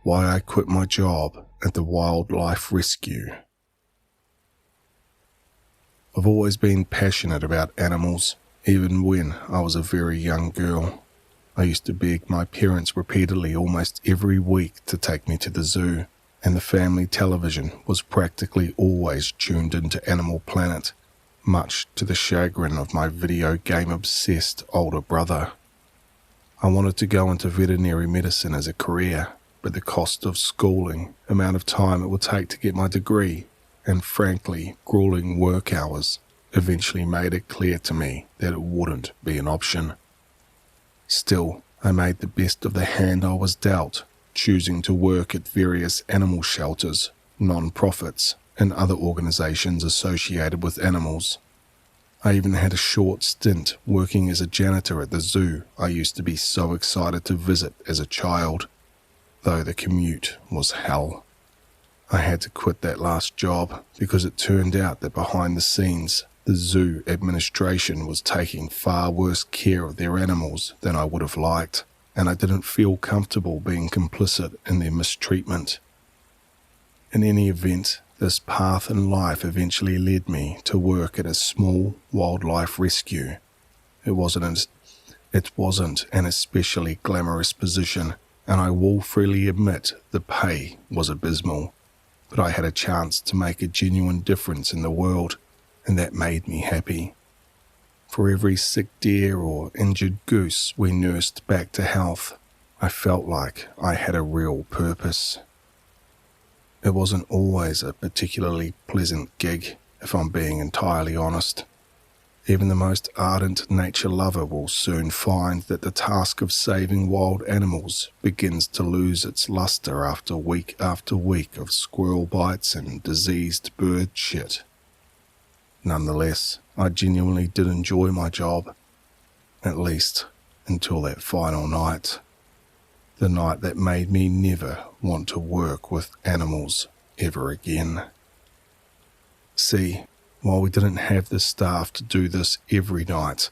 why I quit my job at the wildlife rescue. I've always been passionate about animals, even when I was a very young girl. I used to beg my parents repeatedly almost every week to take me to the zoo, and the family television was practically always tuned into Animal Planet, much to the chagrin of my video game-obsessed older brother. I wanted to go into veterinary medicine as a career, but the cost of schooling, amount of time it would take to get my degree, and frankly, grueling work hours eventually made it clear to me that it wouldn't be an option. Still, I made the best of the hand I was dealt, choosing to work at various animal shelters, non-profits, and other organizations associated with animals. I even had a short stint working as a janitor at the zoo I used to be so excited to visit as a child, though the commute was hell. I had to quit that last job because it turned out that behind the scenes, the zoo administration was taking far worse care of their animals than I would have liked, and I didn't feel comfortable being complicit in their mistreatment. In any event, this path in life eventually led me to work at a small wildlife rescue. It wasn't an especially glamorous position, and I will freely admit the pay was abysmal, but I had a chance to make a genuine difference in the world, and that made me happy. For every sick deer or injured goose we nursed back to health, I felt like I had a real purpose. It wasn't always a particularly pleasant gig, if I'm being entirely honest. Even the most ardent nature lover will soon find that the task of saving wild animals begins to lose its luster after week of squirrel bites and diseased bird shit. Nonetheless, I genuinely did enjoy my job, at least until that final night. The night that made me never want to work with animals ever again. See, while we didn't have the staff to do this every night,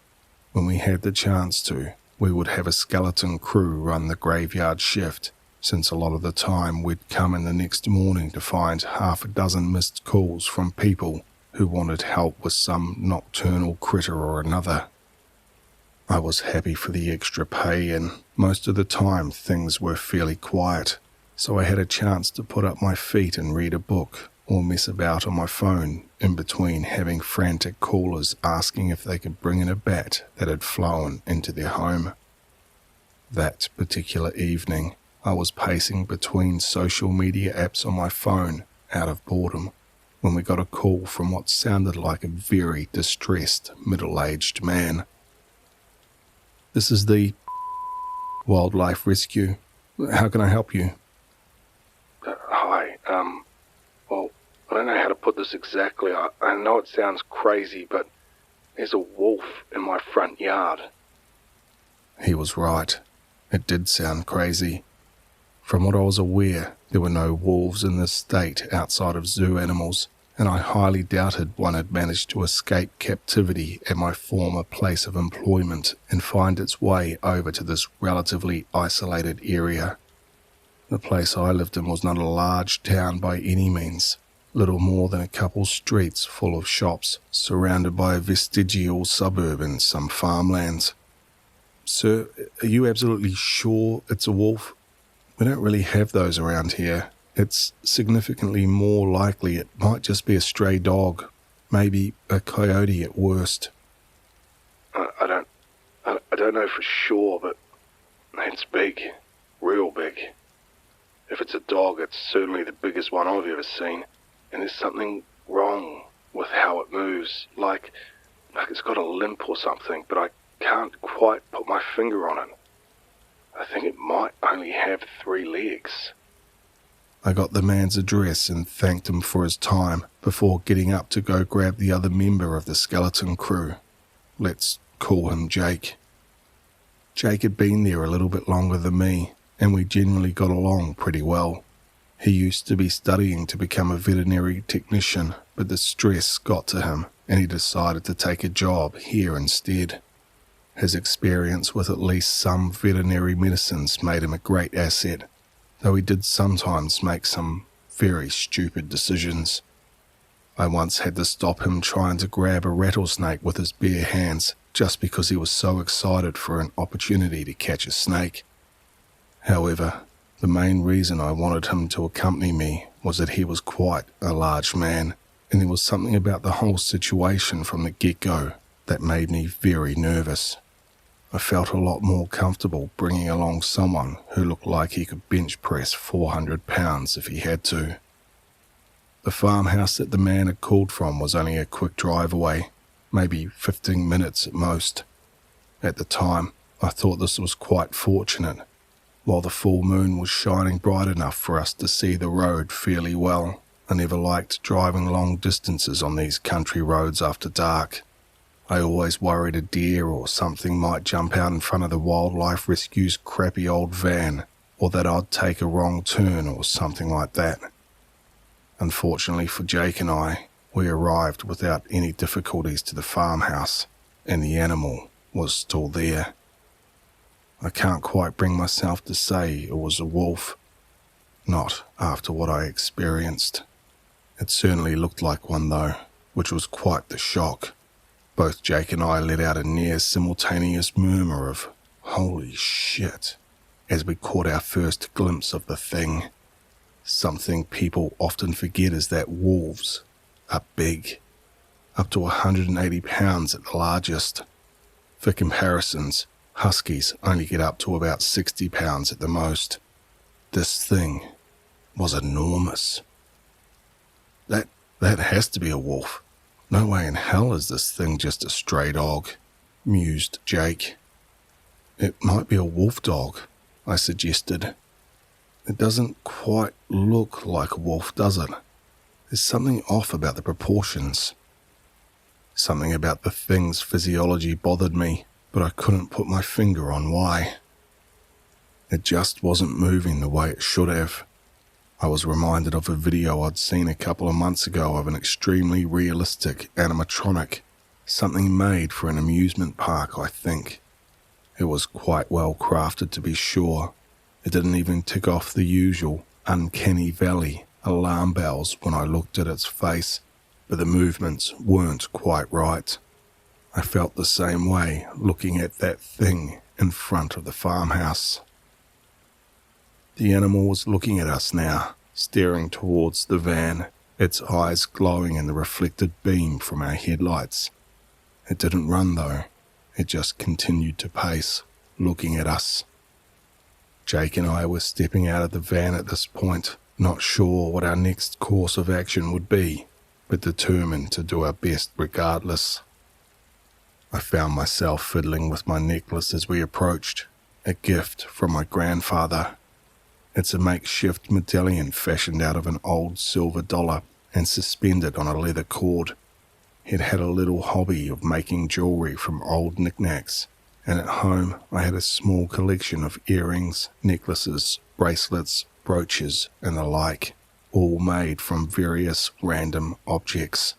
when we had the chance to, we would have a skeleton crew run the graveyard shift, since a lot of the time we'd come in the next morning to find half a dozen missed calls from people who wanted help with some nocturnal critter or another. I was happy for the extra pay, and most of the time things were fairly quiet, so I had a chance to put up my feet and read a book or mess about on my phone in between having frantic callers asking if they could bring in a bat that had flown into their home. That particular evening, I was pacing between social media apps on my phone out of boredom when we got a call from what sounded like a very distressed middle-aged man. "This is the wildlife rescue. How can I help you?" Hi, well, I don't know how to put this exactly. I know it sounds crazy, but there's a wolf in my front yard. He was right. It did sound crazy. From what I was aware, there were no wolves in this state outside of zoo animals, and I highly doubted one had managed to escape captivity at my former place of employment and find its way over to this relatively isolated area. The place I lived in was not a large town by any means, little more than a couple streets full of shops, surrounded by a vestigial suburb and some farmlands. "Sir, are you absolutely sure it's a wolf? We don't really have those around here. It's significantly more likely it might just be a stray dog, maybe a coyote at worst." I don't know for sure, but it's big, real big. If it's a dog, it's certainly the biggest one I've ever seen, and there's something wrong with how it moves, like it's got a limp or something, but I can't quite put my finger on it. I think it might only have 3 legs. I got the man's address and thanked him for his time before getting up to go grab the other member of the skeleton crew. Let's call him Jake. Jake had been there a little bit longer than me, and we generally got along pretty well. He used to be studying to become a veterinary technician, but the stress got to him, and he decided to take a job here instead. His experience with at least some veterinary medicines made him a great asset, though he did sometimes make some very stupid decisions. I once had to stop him trying to grab a rattlesnake with his bare hands just because he was so excited for an opportunity to catch a snake. However, the main reason I wanted him to accompany me was that he was quite a large man, and there was something about the whole situation from the get-go that made me very nervous. I felt a lot more comfortable bringing along someone who looked like he could bench press 400 pounds if he had to. The farmhouse that the man had called from was only a quick drive away, maybe 15 minutes at most. At the time, I thought this was quite fortunate. While the full moon was shining bright enough for us to see the road fairly well, I never liked driving long distances on these country roads after dark. I always worried a deer or something might jump out in front of the wildlife rescue's crappy old van, or that I'd take a wrong turn or something like that. Unfortunately for Jake and I, we arrived without any difficulties to the farmhouse, and the animal was still there. I can't quite bring myself to say it was a wolf. Not after what I experienced. It certainly looked like one though, which was quite the shock. Both Jake and I let out a near simultaneous murmur of "holy shit" as we caught our first glimpse of the thing. Something people often forget is that wolves are big, up to 180 pounds at the largest. For comparisons, huskies only get up to about 60 pounds at the most. This thing was enormous. That has to be a wolf. No way in hell is this thing just a stray dog, mused Jake. It might be a wolf dog, I suggested. It doesn't quite look like a wolf, does it? There's something off about the proportions. Something about the thing's physiology bothered me, but I couldn't put my finger on why. It just wasn't moving the way it should have. I was reminded of a video I'd seen a couple of months ago of an extremely realistic animatronic, something made for an amusement park, I think. It was quite well crafted to be sure. It didn't even tick off the usual uncanny valley alarm bells when I looked at its face, but the movements weren't quite right. I felt the same way looking at that thing in front of the farmhouse. The animal was looking at us now, staring towards the van, its eyes glowing in the reflected beam from our headlights. It didn't run though, it just continued to pace, looking at us. Jake and I were stepping out of the van at this point, not sure what our next course of action would be, but determined to do our best regardless. I found myself fiddling with my necklace as we approached, a gift from my grandfather. It's a makeshift medallion fashioned out of an old silver dollar and suspended on a leather cord. He'd had a little hobby of making jewelry from old knickknacks, and at home I had a small collection of earrings, necklaces, bracelets, brooches, and the like, all made from various random objects.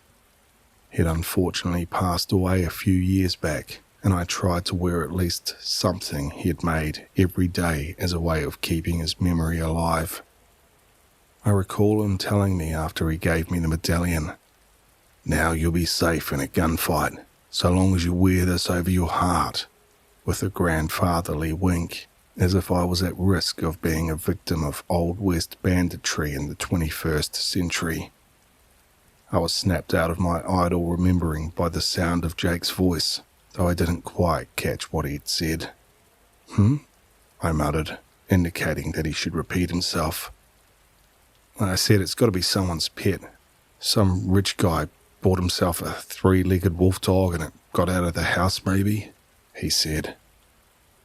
He'd unfortunately passed away a few years back, and I tried to wear at least something he had made every day as a way of keeping his memory alive. I recall him telling me after he gave me the medallion, "Now you'll be safe in a gunfight, so long as you wear this over your heart," with a grandfatherly wink, as if I was at risk of being a victim of Old West banditry in the 21st century. I was snapped out of my idle remembering by the sound of Jake's voice, though I didn't quite catch what he'd said. I muttered, indicating that he should repeat himself. I said it's got to be someone's pet. Some rich guy bought himself a 3-legged wolf dog and it got out of the house maybe, he said.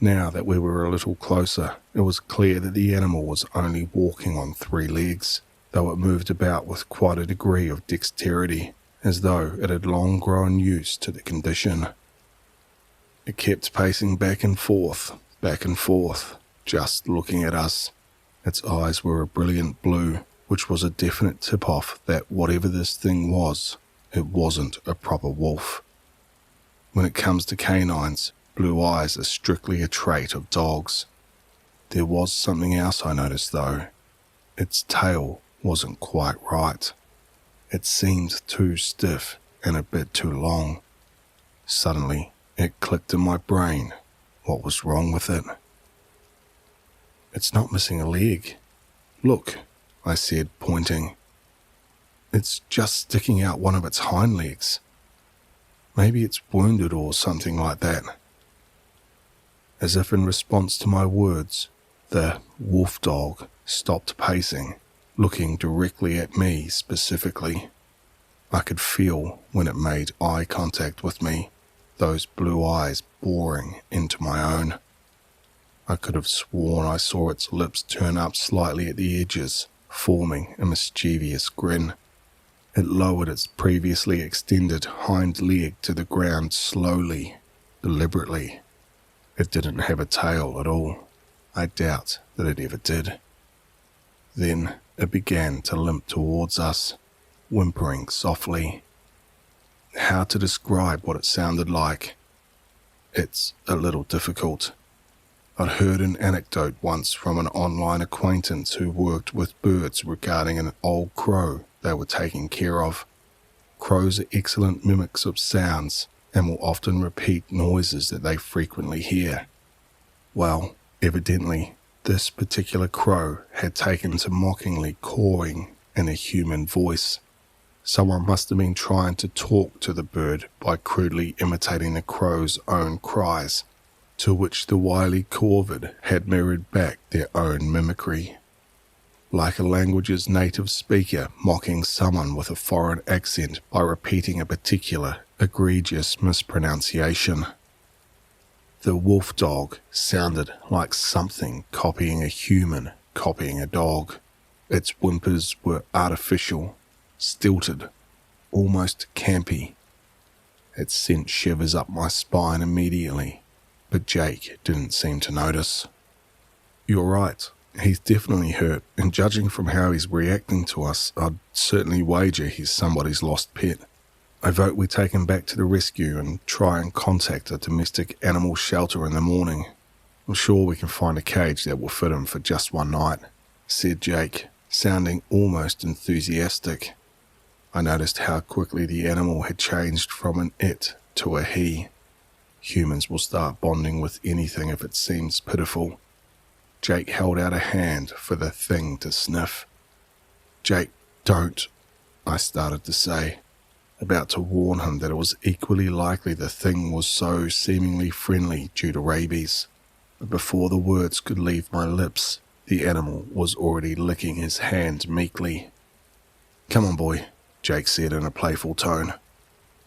Now that we were a little closer, it was clear that the animal was only walking on 3 legs, though it moved about with quite a degree of dexterity, as though it had long grown used to the condition. It kept pacing back and forth, just looking at us. Its eyes were a brilliant blue, which was a definite tip-off that whatever this thing was, it wasn't a proper wolf. When it comes to canines, blue eyes are strictly a trait of dogs. There was something else I noticed though. Its tail wasn't quite right. It seemed too stiff and a bit too long. Suddenly, it clicked in my brain. What was wrong with it? "It's not missing a leg. Look," I said, pointing. "It's just sticking out one of its hind legs. Maybe it's wounded or something like that." As if in response to my words, the wolf dog stopped pacing, looking directly at me specifically. I could feel when it made eye contact with me, those blue eyes boring into my own. I could have sworn I saw its lips turn up slightly at the edges, forming a mischievous grin. It lowered its previously extended hind leg to the ground slowly, deliberately. It didn't have a tail at all. I doubt that it ever did. Then it began to limp towards us, whimpering softly. How to describe what it sounded like? It's a little difficult. I'd heard an anecdote once from an online acquaintance who worked with birds regarding an old crow they were taking care of. Crows are excellent mimics of sounds and will often repeat noises that they frequently hear. Well, evidently, this particular crow had taken to mockingly cawing in a human voice. Someone must have been trying to talk to the bird by crudely imitating the crow's own cries, to which the wily corvid had mirrored back their own mimicry. Like a language's native speaker mocking someone with a foreign accent by repeating a particular egregious mispronunciation. The wolf dog sounded like something copying a human copying a dog. Its whimpers were artificial, stilted, almost campy. It sent shivers up my spine immediately, but Jake didn't seem to notice. "You're right, he's definitely hurt, and judging from how he's reacting to us, I'd certainly wager he's somebody's lost pet. I vote we take him back to the rescue and try and contact a domestic animal shelter in the morning. I'm sure we can find a cage that will fit him for just one night," said Jake, sounding almost enthusiastic. I noticed how quickly the animal had changed from an it to a he. Humans will start bonding with anything if it seems pitiful. Jake held out a hand for the thing to sniff. "Jake, don't," I started to say, about to warn him that it was equally likely the thing was so seemingly friendly due to rabies. But before the words could leave my lips, the animal was already licking his hand meekly. "Come on, boy," Jake said in a playful tone.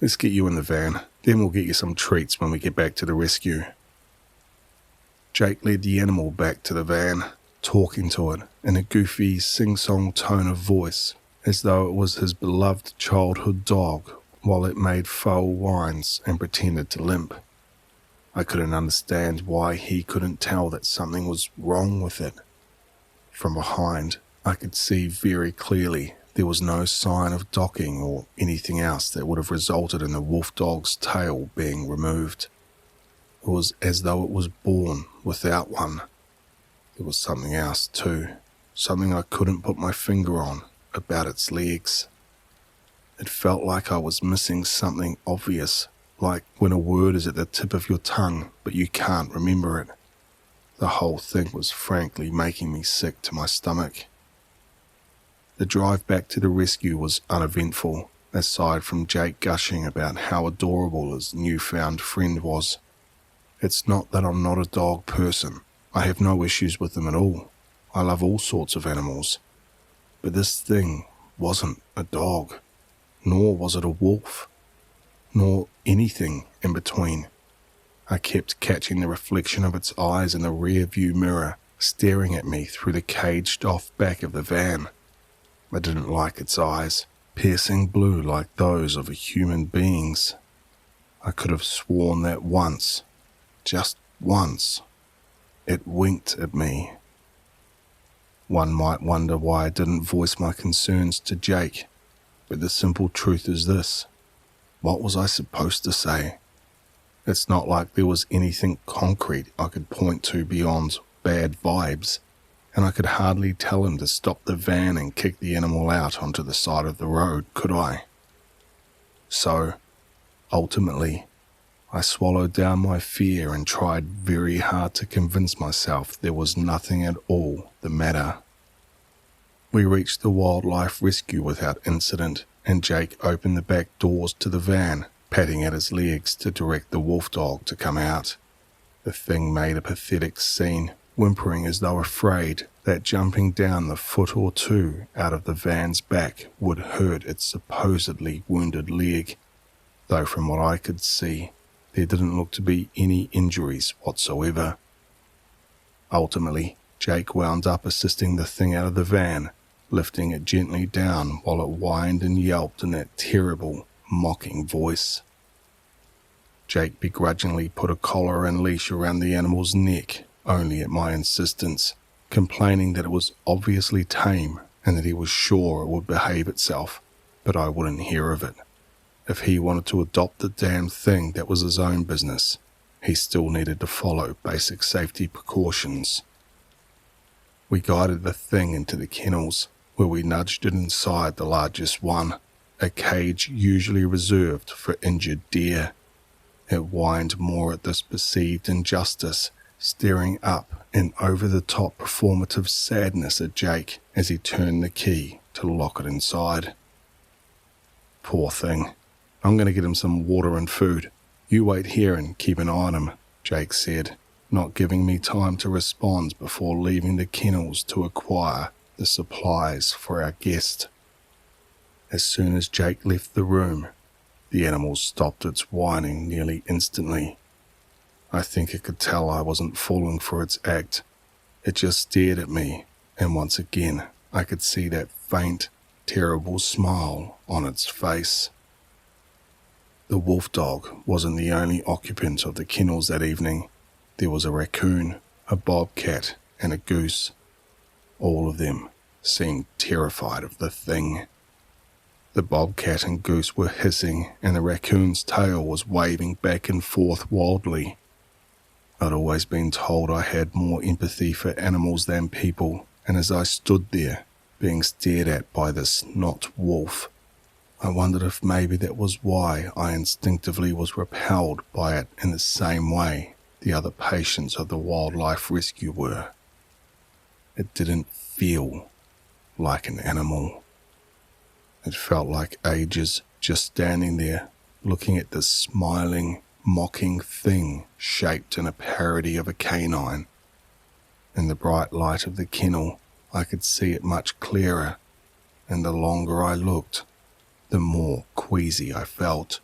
"Let's get you in the van, then we'll get you some treats when we get back to the rescue." Jake led the animal back to the van, talking to it in a goofy sing-song tone of voice, as though it was his beloved childhood dog, while it made foul whines and pretended to limp. I couldn't understand why he couldn't tell that something was wrong with it. From behind, I could see very clearly there was no sign of docking or anything else that would have resulted in the wolf dog's tail being removed. It was as though it was born without one. There was something else too, something I couldn't put my finger on, about its legs. It felt like I was missing something obvious, like when a word is at the tip of your tongue but you can't remember it. The whole thing was frankly making me sick to my stomach. The drive back to the rescue was uneventful, aside from Jake gushing about how adorable his newfound friend was. It's not that I'm not a dog person. I have no issues with them at all. I love all sorts of animals. But this thing wasn't a dog, nor was it a wolf, nor anything in between. I kept catching the reflection of its eyes in the rear-view mirror, staring at me through the caged-off back of the van. I didn't like its eyes, piercing blue like those of a human being's. I could have sworn that once, just once, it winked at me. One might wonder why I didn't voice my concerns to Jake, but the simple truth is this: what was I supposed to say? It's not like there was anything concrete I could point to beyond bad vibes, and I could hardly tell him to stop the van and kick the animal out onto the side of the road, could I? So, ultimately, I swallowed down my fear and tried very hard to convince myself there was nothing at all the matter. We reached the wildlife rescue without incident, and Jake opened the back doors to the van, patting at his legs to direct the wolf dog to come out. The thing made a pathetic scene, whimpering as though afraid that jumping down the foot or two out of the van's back would hurt its supposedly wounded leg, though from what I could see, there didn't look to be any injuries whatsoever. Ultimately, Jake wound up assisting the thing out of the van, lifting it gently down while it whined and yelped in that terrible, mocking voice. Jake begrudgingly put a collar and leash around the animal's neck, only at my insistence, complaining that it was obviously tame and that he was sure it would behave itself, but I wouldn't hear of it. If he wanted to adopt the damn thing, that was his own business. He still needed to follow basic safety precautions. We guided the thing into the kennels, where we nudged it inside the largest one, a cage usually reserved for injured deer. It whined more at this perceived injustice, staring up in over-the-top performative sadness at Jake as he turned the key to lock it inside. Poor thing. I'm going to get him some water and food. You wait here and keep an eye on him, Jake said, not giving me time to respond before leaving the kennels to acquire the supplies for our guest. As soon as Jake left the room, the animal stopped its whining nearly instantly. I think it could tell I wasn't falling for its act. It just stared at me, and once again I could see that faint, terrible smile on its face. The wolf dog wasn't the only occupant of the kennels that evening. There was a raccoon, a bobcat, and a goose. All of them seemed terrified of the thing. The bobcat and goose were hissing, and the raccoon's tail was waving back and forth wildly. I'd always been told I had more empathy for animals than people, and as I stood there, being stared at by this not wolf, I wondered if maybe that was why I instinctively was repelled by it in the same way the other patients of the wildlife rescue were. It didn't feel like an animal. It felt like ages just standing there, looking at this smiling, mocking thing shaped in a parody of a canine. In the bright light of the kennel, I could see it much clearer, and the longer I looked, the more queasy I felt.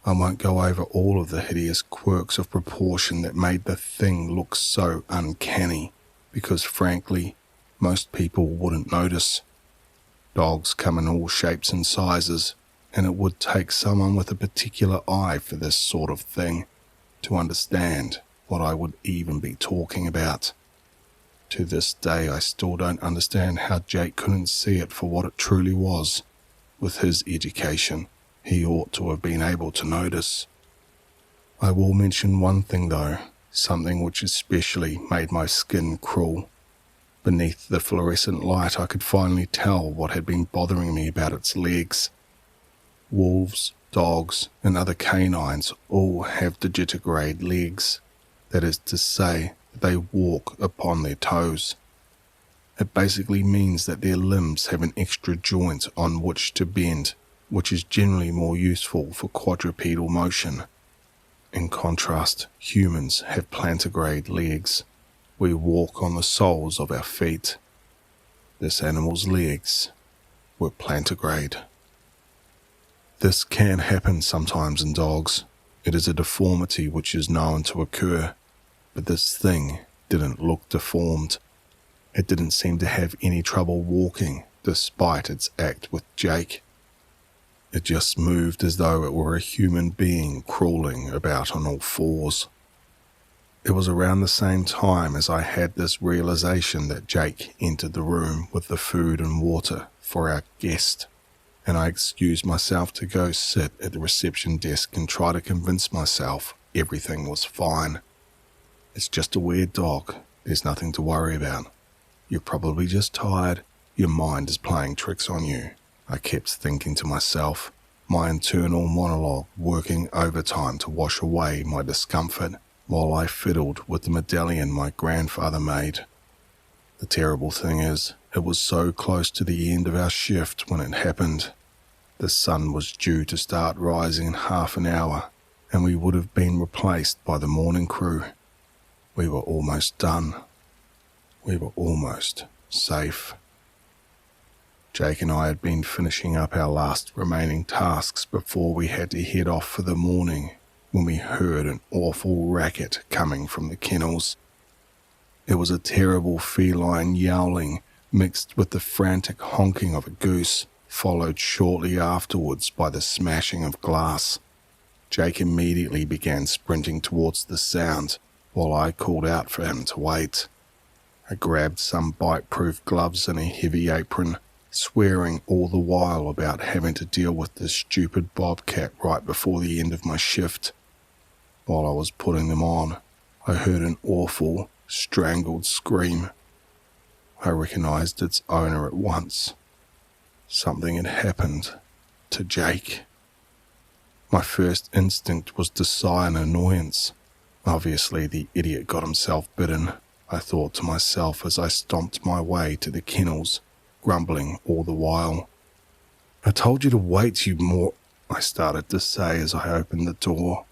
I won't go over all of the hideous quirks of proportion that made the thing look so uncanny, because frankly, most people wouldn't notice. Dogs come in all shapes and sizes, and it would take someone with a particular eye for this sort of thing to understand what I would even be talking about. To this day, I still don't understand how Jake couldn't see it for what it truly was. With his education, he ought to have been able to notice. I will mention one thing though, something which especially made my skin crawl. Beneath the fluorescent light, I could finally tell what had been bothering me about its legs. Wolves, dogs, and other canines all have digitigrade legs. That is to say, they walk upon their toes. It basically means that their limbs have an extra joint on which to bend, which is generally more useful for quadrupedal motion. In contrast, humans have plantigrade legs. We walk on the soles of our feet. This animal's legs were plantigrade. This can happen sometimes in dogs. It is a deformity which is known to occur, but this thing didn't look deformed. It didn't seem to have any trouble walking, despite its act with Jake. It just moved as though it were a human being crawling about on all fours. It was around the same time as I had this realization that Jake entered the room with the food and water for our guest, and I excused myself to go sit at the reception desk and try to convince myself everything was fine. It's just a weird dog, there's nothing to worry about, You're probably just tired. Your mind is playing tricks on you," I kept thinking to myself, my internal monologue working overtime to wash away my discomfort while I fiddled with the medallion my grandfather made. The terrible thing is, it was so close to the end of our shift when it happened. The sun was due to start rising in half an hour, and we would have been replaced by the morning crew. We were almost done. We were almost safe. Jake and I had been finishing up our last remaining tasks before we had to head off for the morning when we heard an awful racket coming from the kennels. It was a terrible feline yowling mixed with the frantic honking of a goose, followed shortly afterwards by the smashing of glass. Jake immediately began sprinting towards the sound while I called out for him to wait. I grabbed some bite-proof gloves and a heavy apron, swearing all the while about having to deal with this stupid bobcat right before the end of my shift. While I was putting them on, I heard an awful, strangled scream. I recognized its owner at once. Something had happened to Jake. My first instinct was to sigh in annoyance. Obviously, the idiot got himself bitten, I thought to myself as I stomped my way to the kennels, grumbling all the while. "I told you to wait, you I started to say as I opened the door.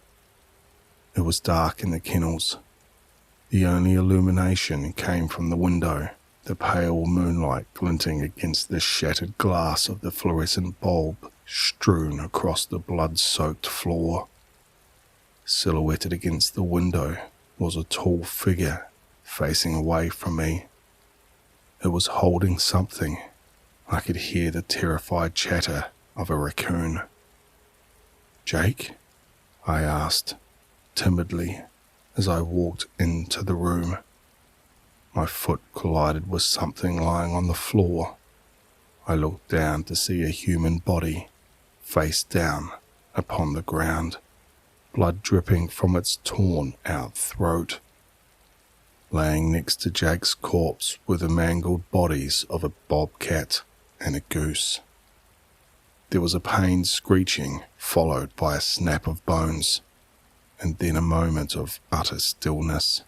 It was dark in the kennels. The only illumination came from the window, the pale moonlight glinting against the shattered glass of the fluorescent bulb strewn across the blood-soaked floor. Silhouetted against the window was a tall figure facing away from me. It was holding something. I could hear the terrified chatter of a raccoon. "Jake?" I asked, timidly, as I walked into the room. My foot collided with something lying on the floor. I looked down to see a human body, face down, upon the ground, blood dripping from its torn-out throat. Laying next to Jake's corpse were the mangled bodies of a bobcat and a goose. There was a pained screeching, followed by a snap of bones, and then a moment of utter stillness.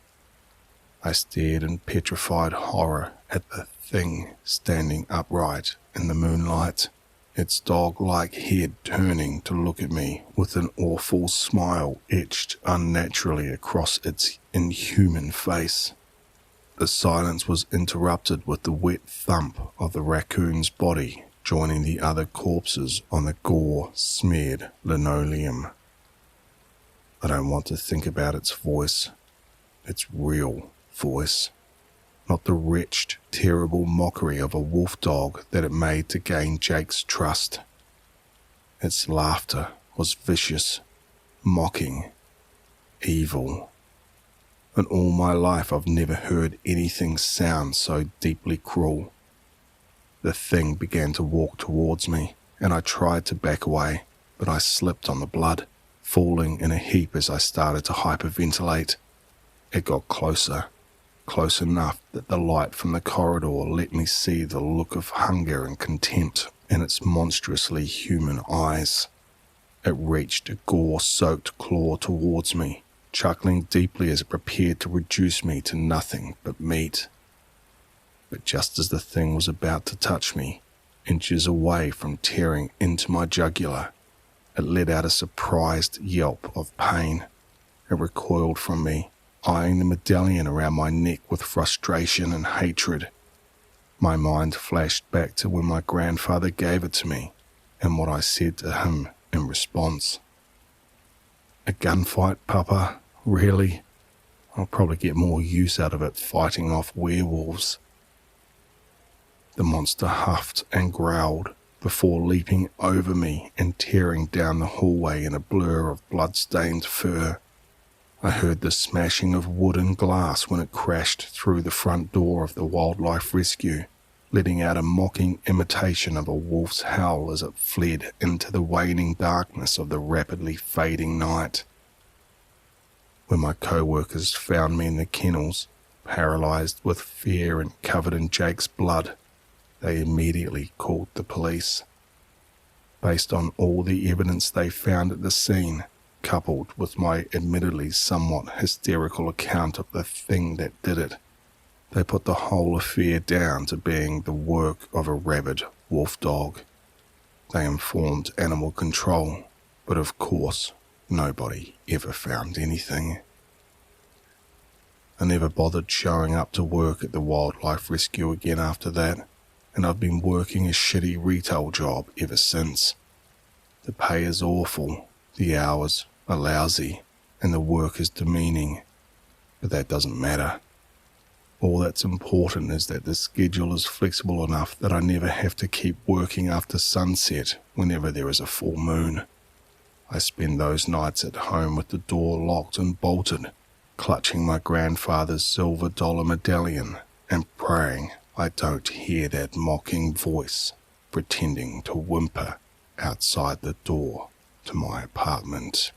I stared in petrified horror at the thing standing upright in the moonlight, its dog-like head turning to look at me with an awful smile etched unnaturally across its inhuman face. The silence was interrupted with the wet thump of the raccoon's body joining the other corpses on the gore-smeared linoleum. I don't want to think about its voice, its real voice, not the wretched, terrible mockery of a wolf dog that it made to gain Jake's trust. Its laughter was vicious, mocking, evil. In all my life I've never heard anything sound so deeply cruel. The thing began to walk towards me, and I tried to back away, but I slipped on the blood, falling in a heap as I started to hyperventilate. It got closer, close enough that the light from the corridor let me see the look of hunger and contempt in its monstrously human eyes. It reached a gore-soaked claw towards me, chuckling deeply as it prepared to reduce me to nothing but meat. But just as the thing was about to touch me, inches away from tearing into my jugular, it let out a surprised yelp of pain. It recoiled from me, eyeing the medallion around my neck with frustration and hatred. My mind flashed back to when my grandfather gave it to me and what I said to him in response. "A gunfight, Papa? Really? I'll probably get more use out of it fighting off werewolves." The monster huffed and growled before leaping over me and tearing down the hallway in a blur of blood-stained fur. I heard the smashing of wood and glass when it crashed through the front door of the wildlife rescue, letting out a mocking imitation of a wolf's howl as it fled into the waning darkness of the rapidly fading night. When my co-workers found me in the kennels, Paralysed with fear and covered in Jake's blood, they immediately called the police. Based on all the evidence they found at the scene, coupled with my admittedly somewhat hysterical account of the thing that did it, they put the whole affair down to being the work of a rabid wolf dog. They informed animal control, but of course, nobody ever found anything. I never bothered showing up to work at the wildlife rescue again after that, and I've been working a shitty retail job ever since. The pay is awful, the hours are lousy, and the work is demeaning, but that doesn't matter. All that's important is that the schedule is flexible enough that I never have to keep working after sunset whenever there is a full moon. I spend those nights at home with the door locked and bolted, clutching my grandfather's silver dollar medallion and praying I don't hear that mocking voice pretending to whimper outside the door to my apartment.